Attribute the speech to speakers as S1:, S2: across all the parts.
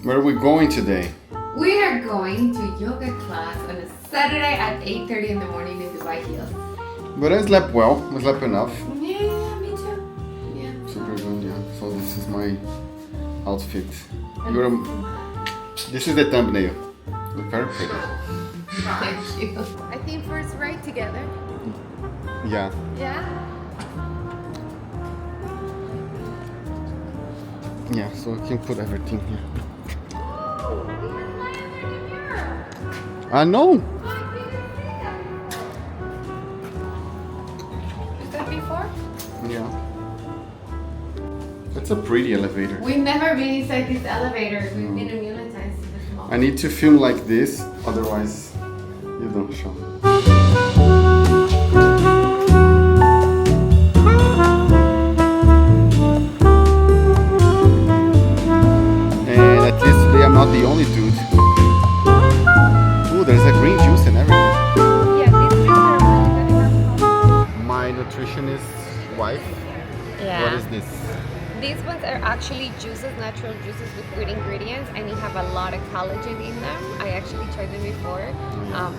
S1: Where are we going today?
S2: We are going to yoga class on a Saturday at 8:30 in the morning in Dubai Hills.
S1: But I slept well. I slept enough.
S2: Yeah, me too. Yeah.
S1: Super good, yeah. So this is my outfit.
S2: And
S1: You're this is the thumbnail. Very pretty.
S2: Thank you. I think first right together.
S1: Yeah.
S2: Yeah.
S1: Yeah, so I can put everything here.
S2: Oh, we have lions in the mirror.
S1: I know.
S2: I didn't see that before. Is that before?
S1: Yeah. It's a pretty elevator.
S2: We've never been inside this elevator. We've been a million times in the small.
S1: I need to film like this, otherwise you don't show. And at least today I'm not the only dude. Ooh, there's a green juice and everything.
S2: Yeah, these drinks are really
S1: My nutritionist's wife.
S2: Yeah.
S1: What is this?
S2: These ones are actually juices, natural juices with good ingredients, and you have a lot of collagen in them. I actually tried them before.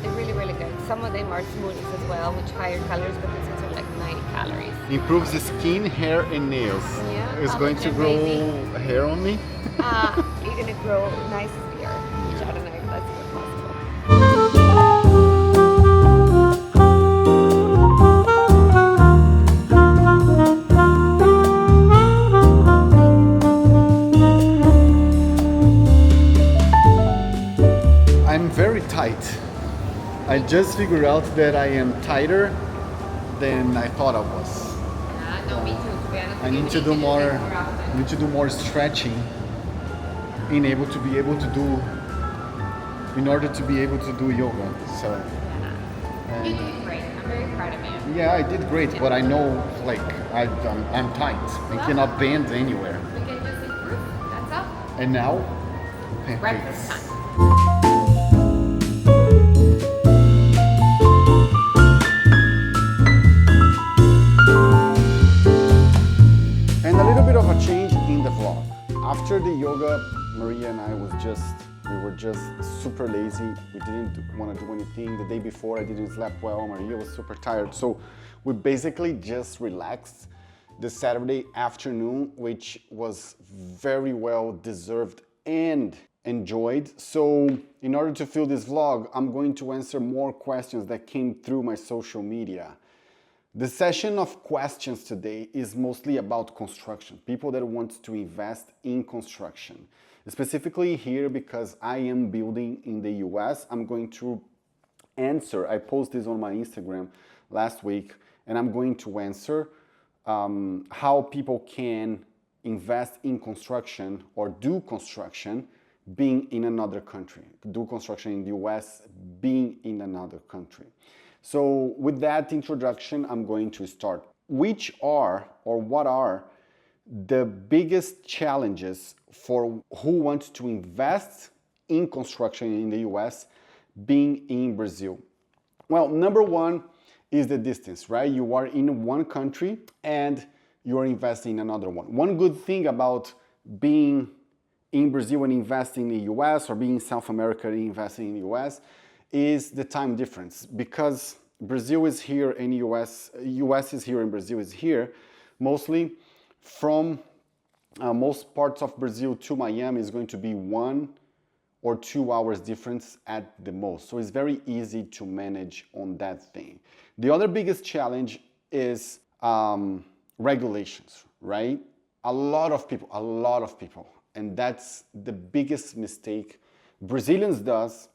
S2: They're really, really good. Some of them are smoothies as well, which higher calories, but these ones are like 90 calories.
S1: Improves the skin, hair, and nails.
S2: Yeah,
S1: It's going to
S2: collagen,
S1: grow
S2: baby.
S1: hair on me.
S2: You're gonna grow nice beard, which I don't know if that's even possible.
S1: I'm very tight. I just figured out that I am tighter than I thought I was.
S2: Yeah, no, me too. To be honest,
S1: I
S2: with you,
S1: need to
S2: we
S1: do more.
S2: this often.
S1: Need to do more stretching. In order to be able to do yoga. So
S2: Yeah. You did great. I'm very proud of you.
S1: yeah, I did great, but I know like I'm tight. I cannot bend anywhere.
S2: We can just improve. That's all.
S1: And now,
S2: Breakfast
S1: pancakes.
S2: time.
S1: And a little bit of a change in the vlog. After the yoga, Maria and I we were just super lazy. We didn't want to do anything. The day before I didn't sleep well. Maria was super tired. So we basically just relaxed the Saturday afternoon, which was very well deserved and enjoyed. So in order to fill this vlog, I'm going to answer more questions that came through my social media. The session of questions today is mostly about construction, people that want to invest in construction. Specifically here because I am building in the US, I'm going to answer, I posted this on my Instagram last week, and I'm going to answer how people can invest in construction or do construction being in another country, do construction in the US being in another country. So with that introduction, I'm going to start. Which are or what are the biggest challenges for who wants to invest in construction in the US being in Brazil? Well, number one is the distance, right? You are in one country and you're investing in another one. One good thing about being in Brazil and investing in the US or being in South America and investing in the US is the time difference, because Brazil is here and US is here and Brazil is here. Mostly from most parts of Brazil to Miami is going to be 1 or 2 hours difference at the most. So it's very easy to manage on that thing. The other biggest challenge is regulations, right? A lot of people, and that's the biggest mistake Brazilians does.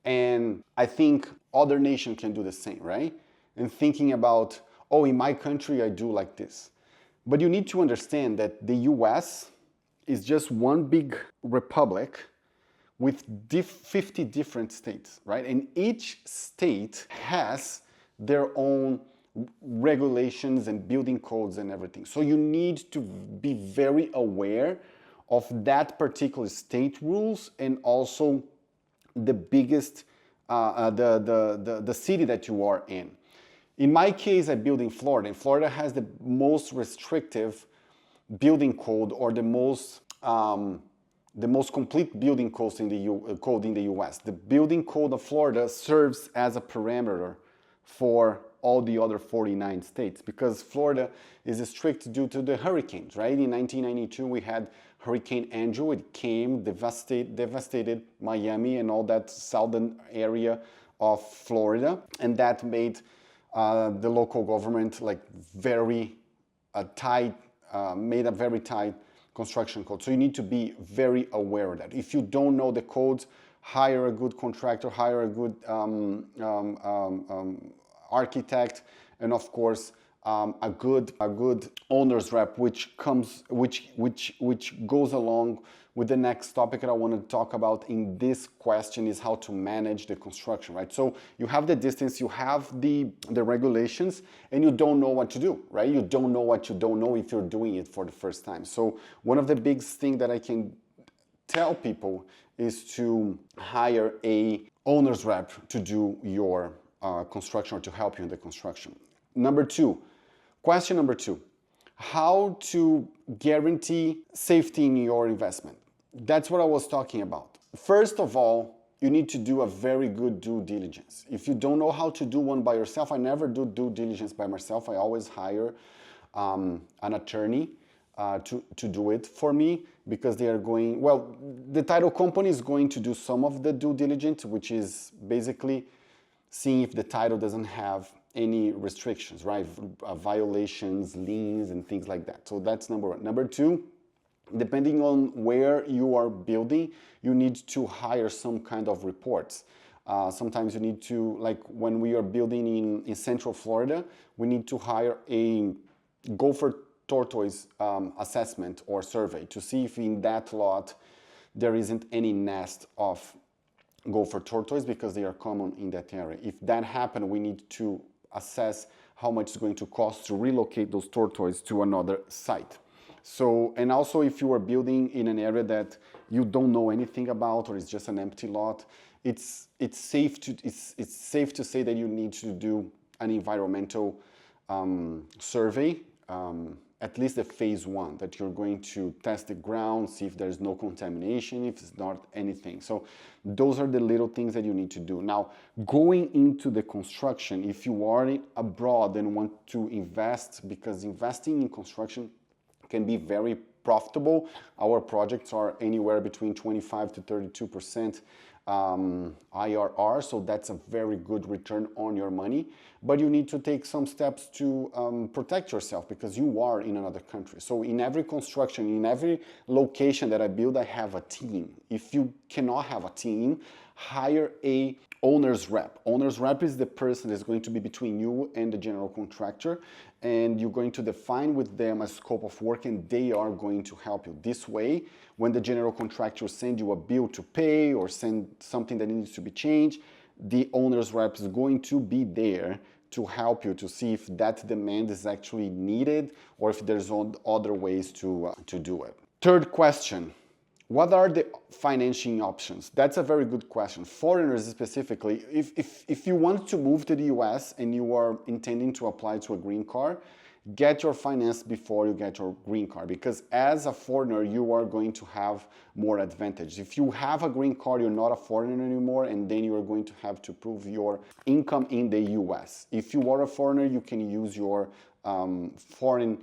S1: And I think other nations can do the same, right? And thinking about, oh, in my country, I do like this. But you need to understand that the US is just one big republic with 50 different states, right? And each state has their own regulations and building codes and everything. So you need to be very aware of that particular state rules and also the biggest, the city that you are in. In my case, I build in Florida, and Florida has the most restrictive building code or the most the most complete building code in the US. The building code of Florida serves as a parameter for all the other 49 states because Florida is strict due to the hurricanes, right? In 1992, we had Hurricane Andrew. It came, devastated Miami and all that southern area of Florida, and that made the local government like very tight, made a very tight construction code. So you need to be very aware of that. If you don't know the codes, hire a good contractor, hire a good architect, and of course a good owner's rep, which goes along with the next topic that I want to talk about in this question is how to manage the construction, right? So you have the distance, you have the regulations, and you don't know what to do, right? You don't know what you don't know if you're doing it for the first time. So one of the big things that I can tell people is to hire a owner's rep to do your construction or to help you in the construction. Question number two, how to guarantee safety in your investment. That's what I was talking about. First of all, you need to do a very good due diligence. If you don't know how to do one by yourself, I never do due diligence by myself. I always hire an attorney to do it for me because they are going, well, the title company is going to do some of the due diligence, which is basically seeing if the title doesn't have any restrictions, right? Violations, liens, and things like that. So that's number one. Number two, depending on where you are building, you need to hire some kind of reports. Sometimes you need to, like when we are building in Central Florida, we need to hire a gopher tortoise assessment or survey to see if in that lot there isn't any nest of gopher tortoise because they are common in that area. If that happens, we need to assess how much it's going to cost to relocate those tortoise to another site. So, and also if you are building in an area that you don't know anything about or it's just an empty lot, it's safe to say that you need to do an environmental survey, at least the phase one, that you're going to test the ground, see if there's no contamination, if it's not anything. So those are the little things that you need to do. Now, going into the construction, if you are abroad and want to invest, because investing in construction can be very profitable. Our projects are anywhere between 25 to 32% IRR, so that's a very good return on your money. But you need to take some steps to protect yourself because you are in another country. So in every construction, in every location that I build, I have a team. If you cannot have a team, hire a owner's rep. Owner's rep is the person that's going to be between you and the general contractor, and you're going to define with them a scope of work and they are going to help you. This way, when the general contractor sends you a bill to pay or send something that needs to be changed, the owner's rep is going to be there to help you to see if that demand is actually needed or if there's other ways to do it. Third question. What are the financing options? That's a very good question. Foreigners specifically, if you want to move to the US and you are intending to apply to a green card, get your finance before you get your green card because as a foreigner, you are going to have more advantage. If you have a green card, you're not a foreigner anymore and then you are going to have to prove your income in the US. If you are a foreigner, you can use your foreign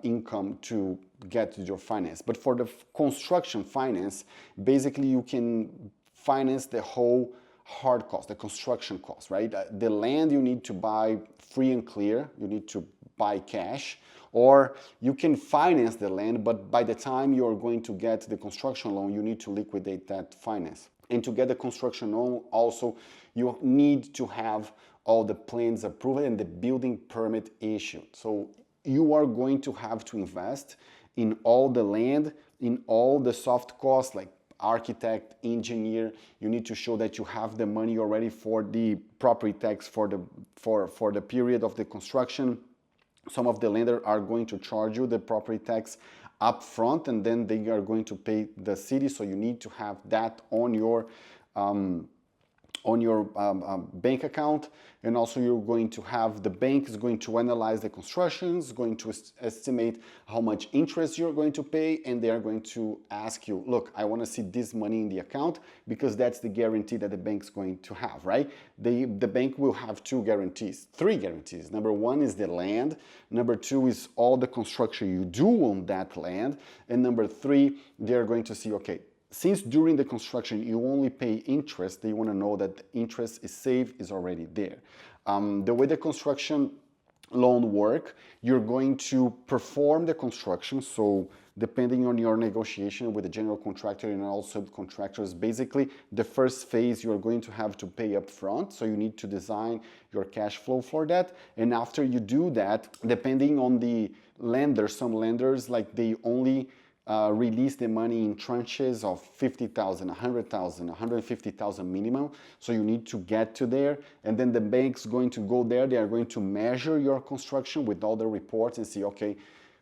S1: income to get your finance. But for the construction finance, basically you can finance the whole hard cost, the construction cost, right? The land you need to buy free and clear, you need to buy cash, or you can finance the land, but by the time you're going to get the construction loan, you need to liquidate that finance. And to get the construction loan, also, you need to have all the plans approved and the building permit issued. So you are going to have to invest in all the land, in all the soft costs like architect, engineer. You need to show that you have the money already for the property tax for the period of the construction. Some of the lenders are going to charge you the property tax up front and then they are going to pay the city. So you need to have that on on your bank account, and also you're going to have the bank is going to analyze the constructions, going to estimate how much interest you're going to pay, and they are going to ask you, look, I want to see this money in the account, because that's the guarantee that the bank's going to have, right? The bank will have three guarantees. Number one is the land, number two is all the construction you do on that land, and number three, they're going to see, okay, since during the construction you only pay interest, they want to know that the interest is safe, is already there. The way the construction loan work, you're going to perform the construction, so depending on your negotiation with the general contractor and all subcontractors, basically the first phase you're going to have to pay up front, so you need to design your cash flow for that. And after you do that, depending on the lender, some lenders, like, they only release the money in tranches of 50,000, 100,000, 150,000 minimum. So you need to get to there, and then the bank's going to go there. They are going to measure your construction with all the reports and see, okay,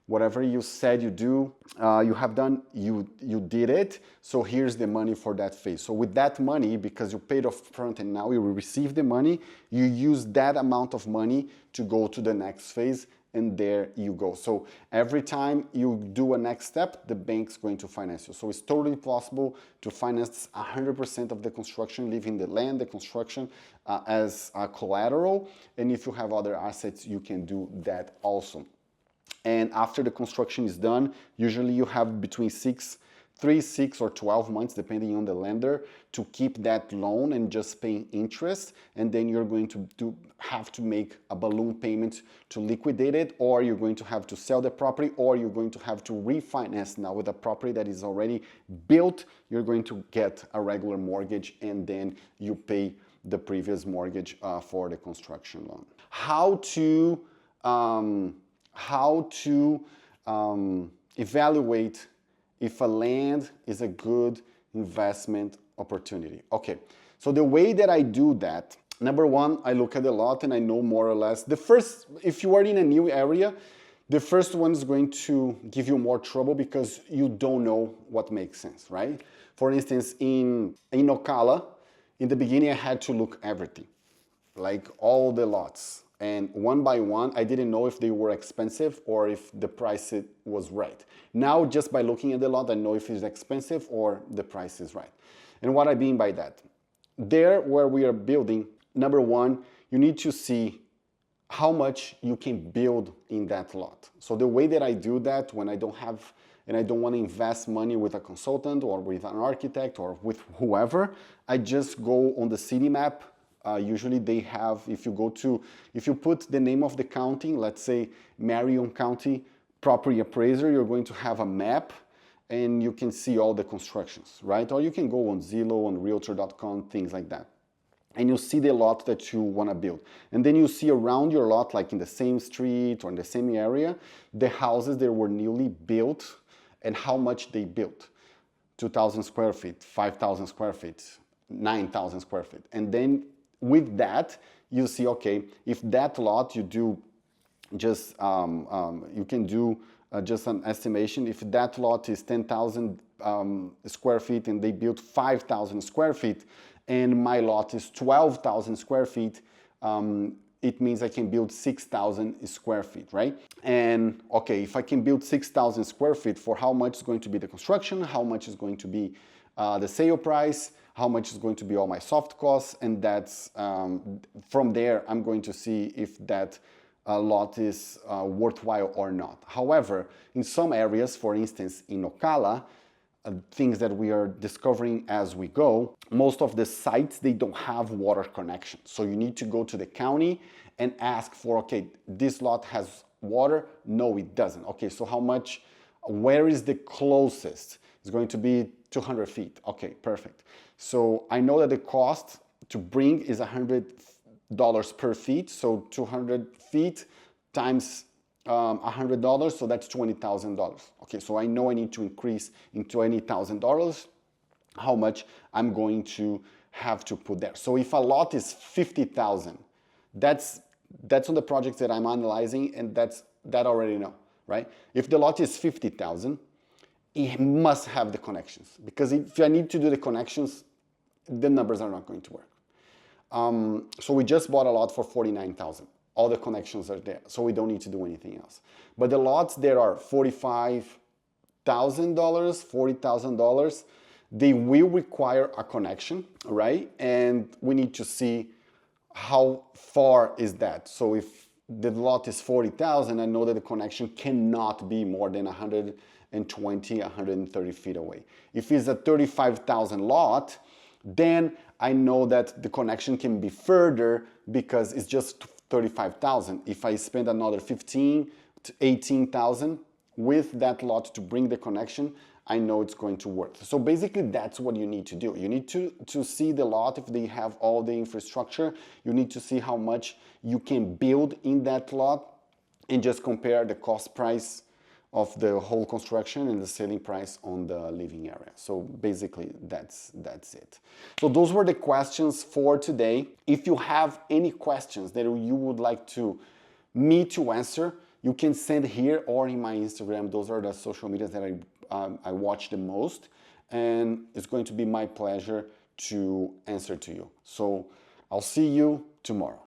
S1: whatever you said you do, you have done, you did it. So here's the money for that phase. So with that money, because you paid off front and now you will receive the money, you use that amount of money to go to the next phase, and there you go. So every time you do a next step, the bank's going to finance you. So it's totally possible to finance 100% of the construction, leaving the land, the construction as collateral. And if you have other assets, you can do that also. And after the construction is done, usually you have between 3, 6, or 12 months, depending on the lender, to keep that loan and just paying interest. And then you're going to have to make a balloon payment to liquidate it, or you're going to have to sell the property, or you're going to have to refinance now with a property that is already built. You're going to get a regular mortgage, and then you pay the previous mortgage for the construction loan. How to evaluate if a land is a good investment opportunity. Okay, so the way that I do that, number one, I look at the lot and I know more or less. If you are in a new area, the first one is going to give you more trouble because you don't know what makes sense, right? For instance, in Ocala, in the beginning I had to look everything, like all the lots. And one by one, I didn't know if they were expensive or if the price was right. Now, just by looking at the lot, I know if it's expensive or the price is right. And what I mean by that, there where we are building, number one, you need to see how much you can build in that lot. So the way that I do that, when I don't have, and I don't want to invest money with a consultant or with an architect or with whoever, I just go on the city map. Usually they have, if you put the name of the county, let's say Marion County Property Appraiser, you're going to have a map and you can see all the constructions, right? Or you can go on Zillow, on Realtor.com, things like that. And you see the lot that you want to build. And then you see around your lot, like in the same street or in the same area, the houses that were newly built and how much they built. 2,000 square feet, 5,000 square feet, 9,000 square feet. And then with that, you see, okay, if that lot you do just, you can do just an estimation. If that lot is 10,000 square feet and they built 5,000 square feet, and my lot is 12,000 square feet, it means I can build 6,000 square feet, right? And okay, if I can build 6,000 square feet, for how much is going to be the construction, how much is going to be the sale price, how much is going to be all my soft costs, and that's from there I'm going to see if that lot is worthwhile or not. However, in some areas, for instance in Ocala, things that we are discovering as we go, most of the sites, they don't have water connection. So you need to go to the county and ask for, okay, this lot has water? No, it doesn't. Okay, so how much, where is the closest? It's going to be 200 feet. Okay, perfect. So I know that the cost to bring is $100 per feet. So 200 feet times $100, so that's $20,000. Okay, so I know I need to increase in $20,000 how much I'm going to have to put there. So if a lot is 50,000, that's on the projects that I'm analyzing, and that already know, right? If the lot is 50,000, it must have the connections, because if I need to do the connections, the numbers are not going to work. So we just bought a lot for 49,000. All the connections are there, so we don't need to do anything else. But the lots there are $45,000, $40,000. They will require a connection, right? And we need to see how far is that. So if the lot is 40,000, I know that the connection cannot be more than 120, 130 feet away. If it's a 35,000 lot, then I know that the connection can be further because it's just 35,000. If I spend another 15 to 18,000 with that lot to bring the connection, I know it's going to work. So basically that's what you need to do. You need to see the lot if they have all the infrastructure. You need to see how much you can build in that lot and just compare the cost price of the whole construction and the selling price on the living area. So basically that's it. So those were the questions for today. If you have any questions that you would like me to answer, you can send here or in my Instagram. Those are the social medias that I watch the most, and it's going to be my pleasure to answer to you. So I'll see you tomorrow.